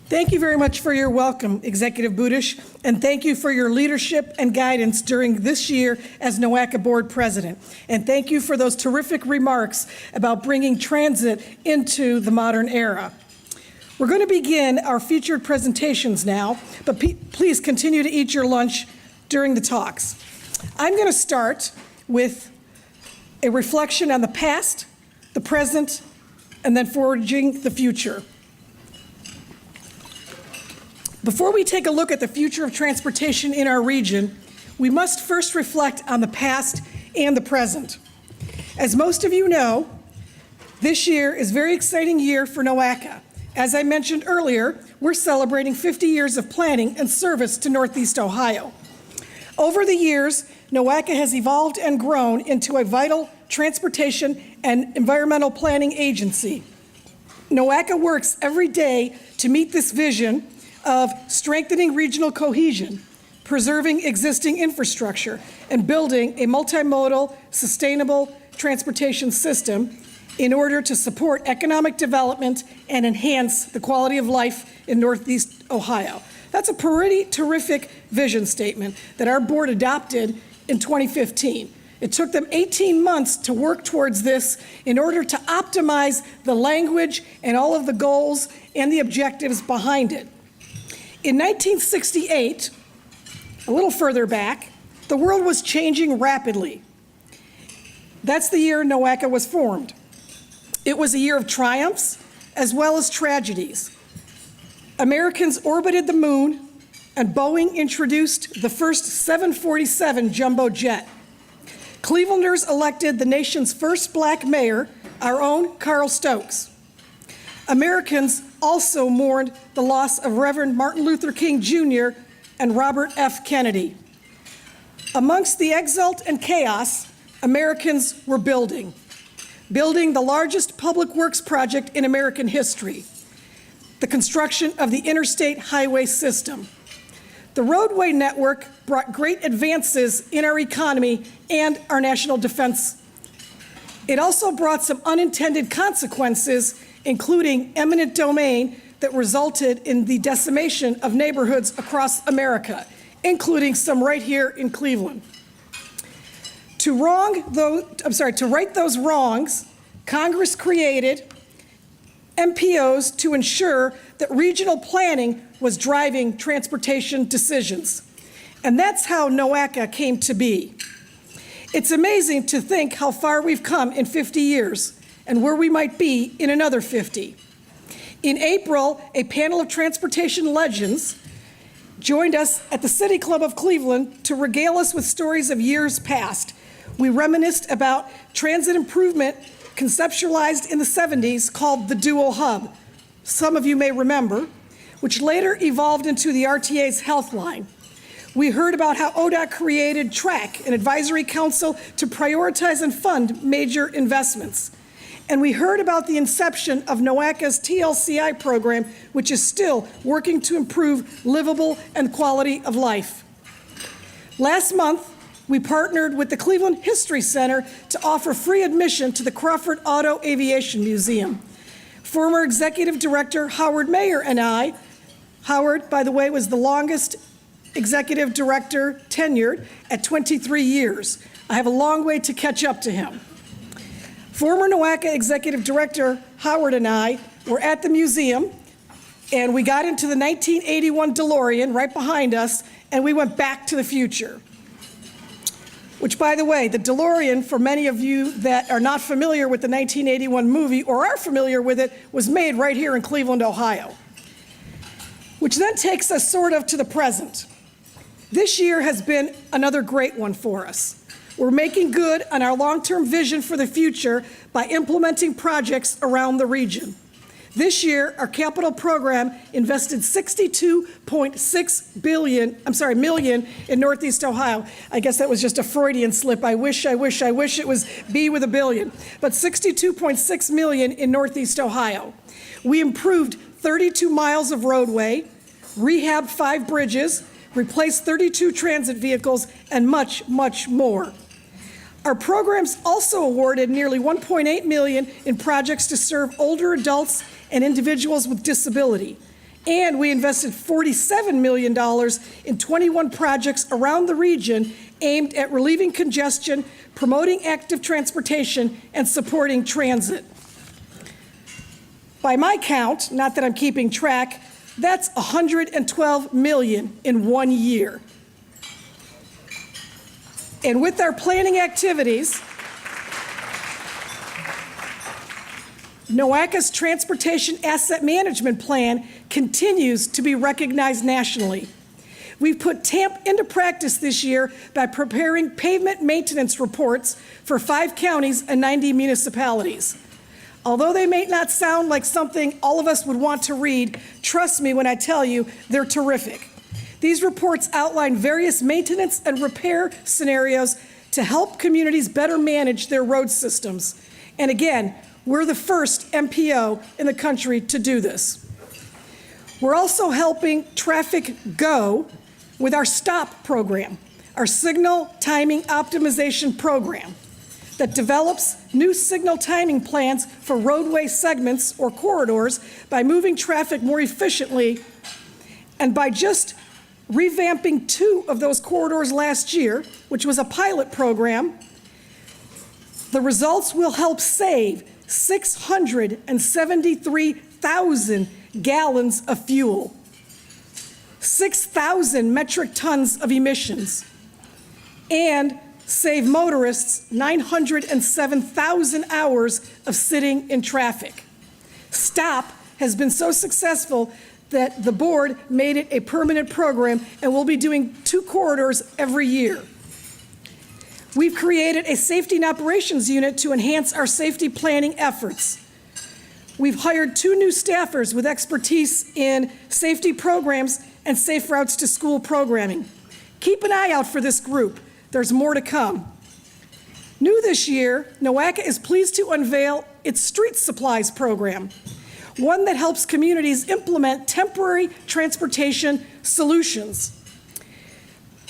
Thank you very much for your welcome, Executive Budish, and thank you for your leadership and guidance during this year as NOACA Board President. And thank you for those terrific remarks about bringing transit into the modern era. We're going to begin our featured presentations now, but please continue to eat your lunch during the talks. I'm going to start with a reflection on the past, the present, and then forging the future. Before we take a look at the future of transportation in our region, we must first reflect on the past and the present. As most of you know, this year is a very exciting year for NOACA. As I mentioned earlier, we're celebrating 50 years of planning and service to Northeast Ohio. Over the years, NOACA has evolved and grown into a vital transportation and environmental planning agency. NOACA works every day to meet this vision of strengthening regional cohesion, preserving existing infrastructure, and building a multimodal, sustainable transportation system in order to support economic development and enhance the quality of life in Northeast Ohio. That's a pretty terrific vision statement that our board adopted in 2015. It took them 18 months to work towards this in order to optimize the language and all of the goals and the objectives behind it. In 1968, a little further back, the world was changing rapidly. That's the year NOACA was formed. It was a year of triumphs as well as tragedies. Americans orbited the moon, and Boeing introduced the first 747 jumbo jet. Clevelanders elected the nation's first black mayor, our own Carl Stokes. Americans also mourned the loss of Reverend Martin Luther King Jr. and Robert F. Kennedy. Amongst the exult and chaos, Americans were building the largest public works project in American history, the construction of the interstate highway system. The roadway network brought great advances in our economy and our national defense. It also brought some unintended consequences, including eminent domain that resulted in the decimation of neighborhoods across America, including some right here in Cleveland. To right those wrongs, Congress created MPOs to ensure that regional planning was driving transportation decisions. And that's how NOACA came to be. It's amazing to think how far we've come in 50 years and where we might be in another 50. In April, a panel of transportation legends joined us at the City Club of Cleveland to regale us with stories of years past. We reminisced about transit improvement conceptualized in the 70s called the Duo Hub, some of you may remember, which later evolved into the RTA's Health Line. We heard about how ODOT created TRAC, an advisory council to prioritize and fund major investments. And we heard about the inception of NOACA's TLCI program, which is still working to improve livable and quality of life. Last month, we partnered with the Cleveland History Center to offer free admission to the Crawford Auto Aviation Museum. Former Executive Director Howard Mayer and I, Howard, by the way, was the longest Executive Director tenured at 23 years. I have a long way to catch up to him. Former NOACA Executive Director Howard and I were at the museum, and we got into the 1981 DeLorean right behind us, and we went back to the future. Which, by the way, the DeLorean, for many of you that are not familiar with the 1981 movie or are familiar with it, was made right here in Cleveland, Ohio. Which then takes us sort of to the present. This year has been another great one for us. We're making good on our long-term vision for the future by implementing projects around the region. This year, our capital program invested $62.6 million in Northeast Ohio. I guess that was just a Freudian slip. I wish it was B with a billion. But $62.6 million in Northeast Ohio. We improved 32 miles of roadway, rehabbed 5 bridges, replaced 32 transit vehicles, and much, much more. Our programs also awarded nearly $1.8 million in projects to serve older adults and individuals with disability. And we invested $47 million in 21 projects around the region aimed at relieving congestion, promoting active transportation, and supporting transit. By my count, not that I'm keeping track, that's $112 million in 1 year. And with our planning activities, NOACA's Transportation Asset Management Plan continues to be recognized nationally. We've put TAMP into practice this year by preparing pavement maintenance reports for 5 counties and 90 municipalities. Although they may not sound like something all of us would want to read, trust me when I tell you they're terrific. These reports outline various maintenance and repair scenarios to help communities better manage their road systems. And again, we're the first MPO in the country to do this. We're also helping traffic go with our STOP program, our signal timing optimization program that develops new signal timing plans for roadway segments or corridors by moving traffic more efficiently. And by just revamping 2 of those corridors last year, which was a pilot program, the results will help save 673,000 gallons of fuel, 6,000 metric tons of emissions, and save motorists 907,000 hours of sitting in traffic. STOP has been so successful that the board made it a permanent program, and we'll be doing 2 corridors every year. We've created a safety and operations unit to enhance our safety planning efforts. We've hired 2 new staffers with expertise in safety programs and safe routes to school programming. Keep an eye out for this group. There's more to come. New this year, NOACA is pleased to unveil its street supplies program, one that helps communities implement temporary transportation solutions.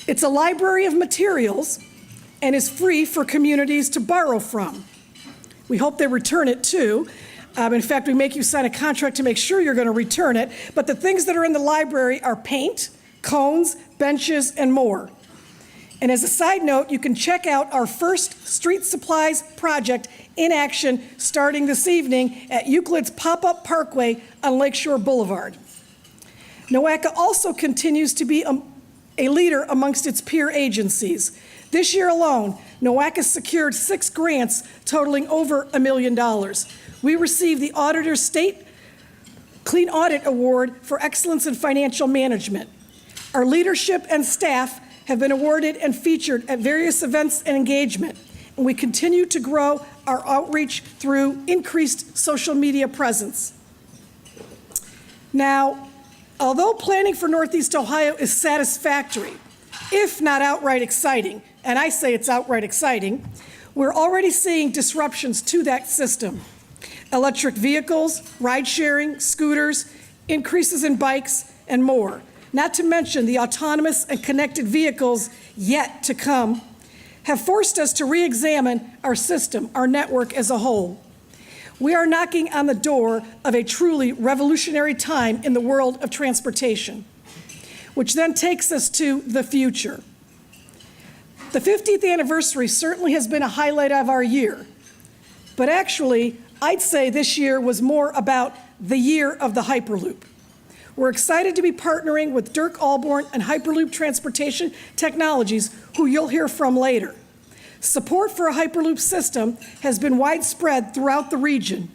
It's a library of materials and is free for communities to borrow from. We hope they return it too. In fact, we make you sign a contract to make sure you're going to return it. But the things that are in the library are paint, cones, benches, and more. And as a side note, you can check out our first street supplies project in action starting this evening at Euclid's Pop-Up Parkway on Lakeshore Boulevard. NOACA also continues to be a leader amongst its peer agencies. This year alone, NOACA secured 6 grants totaling over $1 million. We received the Auditor's State Clean Audit Award for Excellence in Financial Management. Our leadership and staff have been awarded and featured at various events and engagement, and we continue to grow our outreach through increased social media presence. Now, although planning for Northeast Ohio is satisfactory, if not outright exciting, and I say it's outright exciting, we're already seeing disruptions to that system. Electric vehicles, ride-sharing, scooters, increases in bikes, and more. Not to mention the autonomous and connected vehicles yet to come have forced us to re-examine our system, our network as a whole. We are knocking on the door of a truly revolutionary time in the world of transportation, which then takes us to the future. The 50th anniversary certainly has been a highlight of our year, but actually, I'd say this year was more about the year of the Hyperloop. We're excited to be partnering with Dirk Allborn and Hyperloop Transportation Technologies, who you'll hear from later. Support for a Hyperloop system has been widespread throughout the region.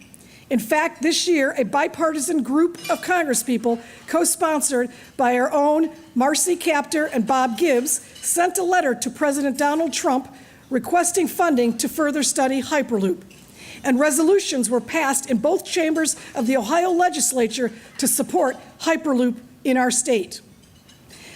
In fact, this year, a bipartisan group of congresspeople, co-sponsored by our own Marcy Kaptur and Bob Gibbs, sent a letter to President Donald Trump requesting funding to further study Hyperloop. And resolutions were passed in both chambers of the Ohio legislature to support Hyperloop in our state.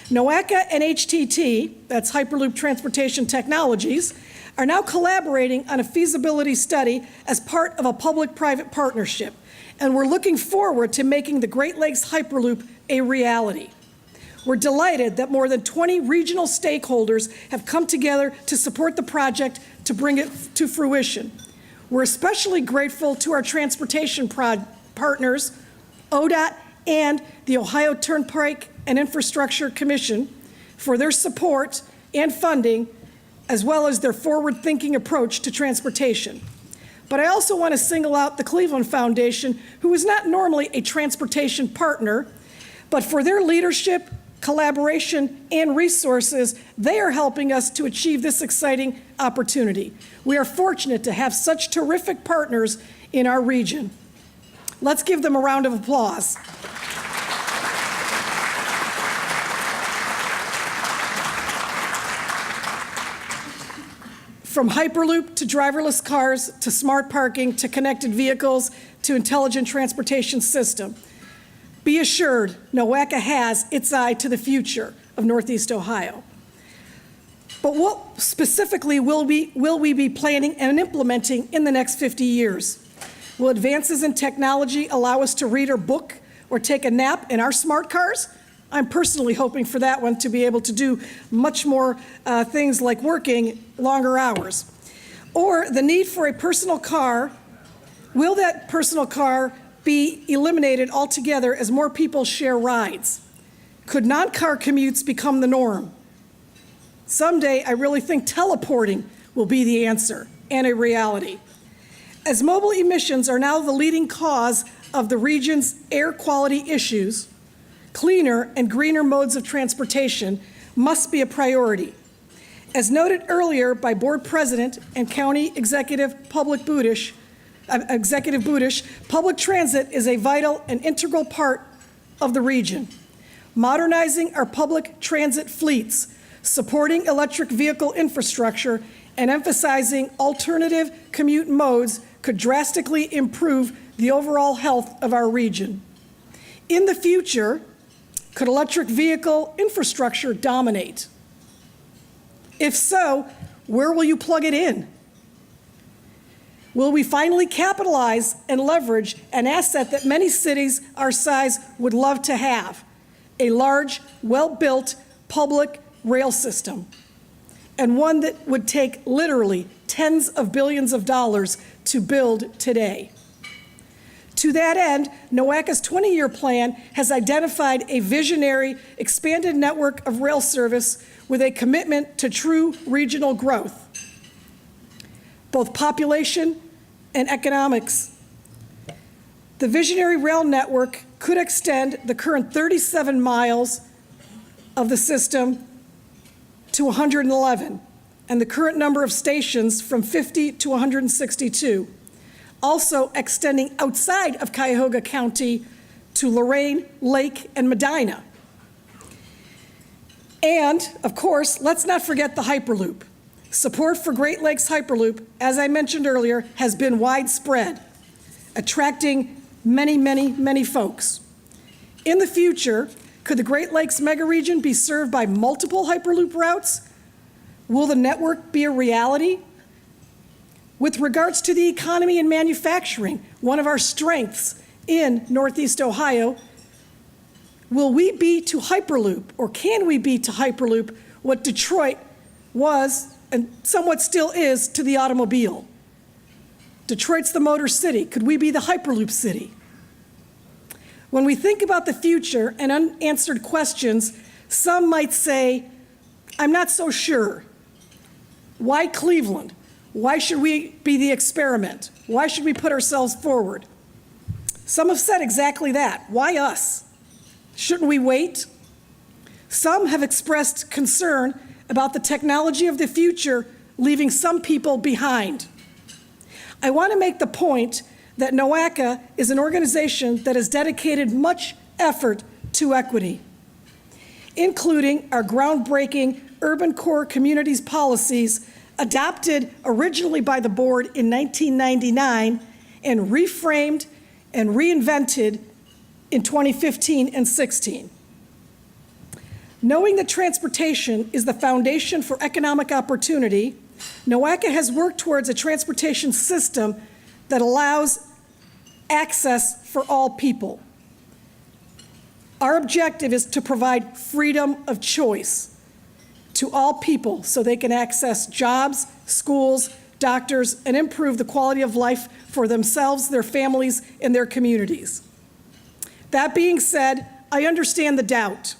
NOACA and HTT, that's Hyperloop Transportation Technologies, are now collaborating on a feasibility study as part of a public-private partnership, and we're looking forward to making the Great Lakes Hyperloop a reality. We're delighted that more than 20 regional stakeholders have come together to support the project to bring it to fruition. We're especially grateful to our transportation partners, ODOT and the Ohio Turnpike and Infrastructure Commission for their support and funding, as well as their forward-thinking approach to transportation. But I also want to single out the Cleveland Foundation, who is not normally a transportation partner, but for their leadership, collaboration, and resources, they are helping us to achieve this exciting opportunity. We are fortunate to have such terrific partners in our region. Let's give them a round of applause. From Hyperloop to driverless cars to smart parking to connected vehicles to intelligent transportation system, be assured NOACA has its eye to the future of Northeast Ohio. But what specifically will we be planning and implementing in the next 50 years? Will advances in technology allow us to read or book or take a nap in our smart cars? I'm personally hoping for that one, to be able to do much more things like working longer hours. Or the need for a personal car, will that personal car be eliminated altogether as more people share rides? Could non-car commutes become the norm? Someday, I really think teleporting will be the answer and a reality. As mobile emissions are now the leading cause of the region's air quality issues, cleaner and greener modes of transportation must be a priority. As noted earlier by Board President and County Executive Budish, public transit is a vital and integral part of the region. Modernizing our public transit fleets, supporting electric vehicle infrastructure, and emphasizing alternative commute modes could drastically improve the overall health of our region. In the future, could electric vehicle infrastructure dominate? If so, where will you plug it in? Will we finally capitalize and leverage an asset that many cities our size would love to have? A large, well-built public rail system, and one that would take literally tens of billions of dollars to build today. To that end, NOACA's 20-year plan has identified a visionary, expanded network of rail service with a commitment to true regional growth, both population and economics. The visionary rail network could extend the current 37 miles of the system to 111, and the current number of stations from 50 to 162. Also extending outside of Cuyahoga County to Lorain, Lake, and Medina. And, of course, let's not forget the Hyperloop. Support for Great Lakes Hyperloop, as I mentioned earlier, has been widespread, attracting many, many, many folks. In the future, could the Great Lakes megaregion be served by multiple Hyperloop routes? Will the network be a reality? With regards to the economy and manufacturing, one of our strengths in Northeast Ohio, will we be to Hyperloop, or can we be to Hyperloop what Detroit was and somewhat still is to the automobile? Detroit's the Motor City. Could we be the Hyperloop city? When we think about the future and unanswered questions, some might say, I'm not so sure. Why Cleveland? Why should we be the experiment? Why should we put ourselves forward? Some have said exactly that. Why us? Shouldn't we wait? Some have expressed concern about the technology of the future leaving some people behind. I want to make the point that NOACA is an organization that has dedicated much effort to equity, including our groundbreaking Urban Core Communities policies adopted originally by the board in 1999 and reframed and reinvented in 2015 and 16. Knowing that transportation is the foundation for economic opportunity, NOACA has worked towards a transportation system that allows access for all people. Our objective is to provide freedom of choice to all people so they can access jobs, schools, doctors, and improve the quality of life for themselves, their families, and their communities. That being said, I understand the doubt.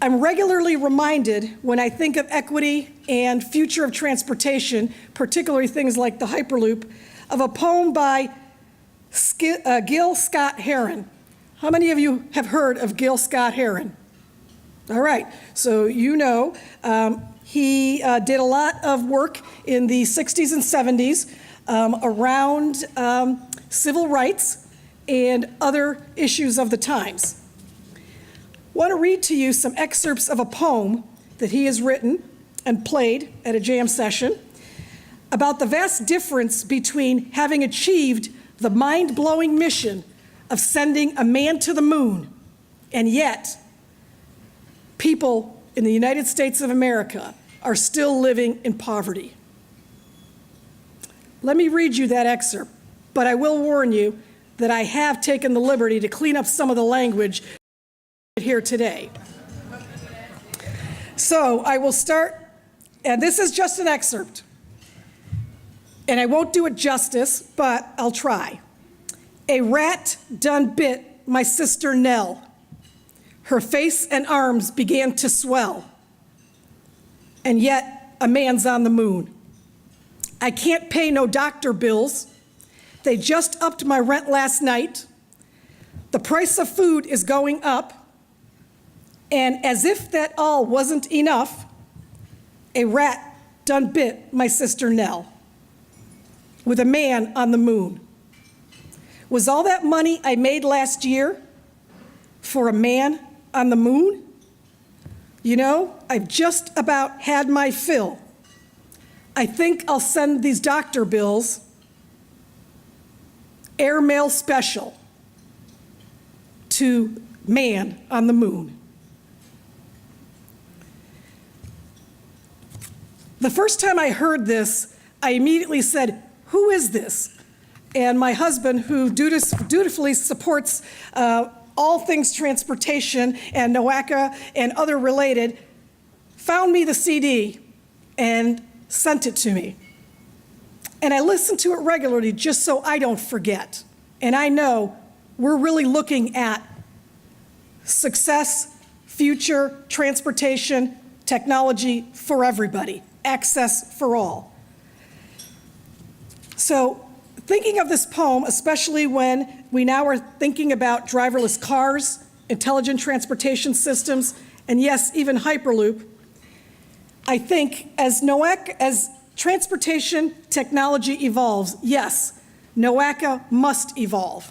I'm regularly reminded when I think of equity and future of transportation, particularly things like the Hyperloop, of a poem by Gil Scott-Heron. How many of you have heard of Gil Scott-Heron? All right, so you know he did a lot of work in the 60s and 70s around civil rights and other issues of the times. I want to read to you some excerpts of a poem that he has written and played at a jam session about the vast difference between having achieved the mind-blowing mission of sending a man to the moon, and yet people in the United States of America are still living in poverty. Let me read you that excerpt, but I will warn you that I have taken the liberty to clean up some of the language here today. So I will start, and this is just an excerpt, and I won't do it justice, but I'll try. A rat done bit my sister Nell. Her face and arms began to swell, and yet a man's on the moon. I can't pay no doctor bills. They just upped my rent last night. The price of food is going up. And as if that all wasn't enough, a rat done bit my sister Nell with a man on the moon. Was all that money I made last year for a man on the moon? You know, I've just about had my fill. I think I'll send these doctor bills airmail special to man on the moon. The first time I heard this, I immediately said, who is this? And my husband, who dutifully supports all things transportation and NOACA and other related, found me the CD and sent it to me. And I listen to it regularly just so I don't forget. And I know we're really looking at success, future, transportation, technology for everybody, access for all. So thinking of this poem, especially when we now are thinking about driverless cars, intelligent transportation systems, and yes, even Hyperloop, I think as transportation technology evolves, yes, NOACA must evolve.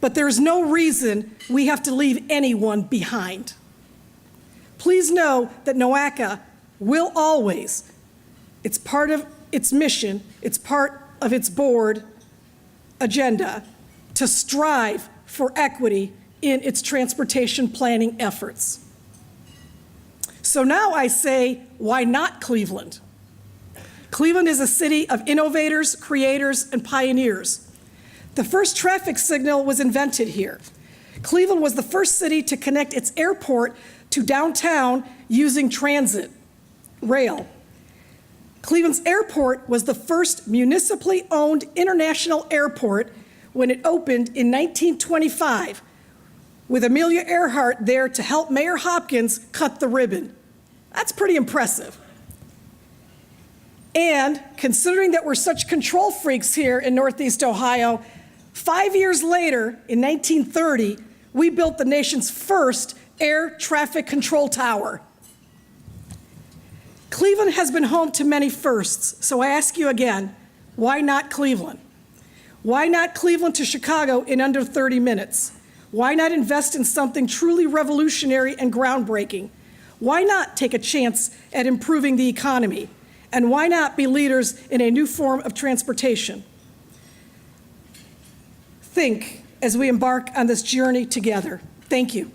But there's no reason we have to leave anyone behind. Please know that NOACA will always, it's part of its mission, it's part of its board agenda to strive for equity in its transportation planning efforts. So now I say, why not Cleveland? Cleveland is a city of innovators, creators, and pioneers. The first traffic signal was invented here. Cleveland was the first city to connect its airport to downtown using transit, rail. Cleveland's airport was the first municipally owned international airport when it opened in 1925, with Amelia Earhart there to help Mayor Hopkins cut the ribbon. That's pretty impressive. And considering that we're such control freaks here in Northeast Ohio, 5 years later, in 1930, we built the nation's first air traffic control tower. Cleveland has been home to many firsts, so I ask you again, why not Cleveland? Why not Cleveland to Chicago in under 30 minutes? Why not invest in something truly revolutionary and groundbreaking? Why not take a chance at improving the economy? And why not be leaders in a new form of transportation? Think as we embark on this journey together. Thank you.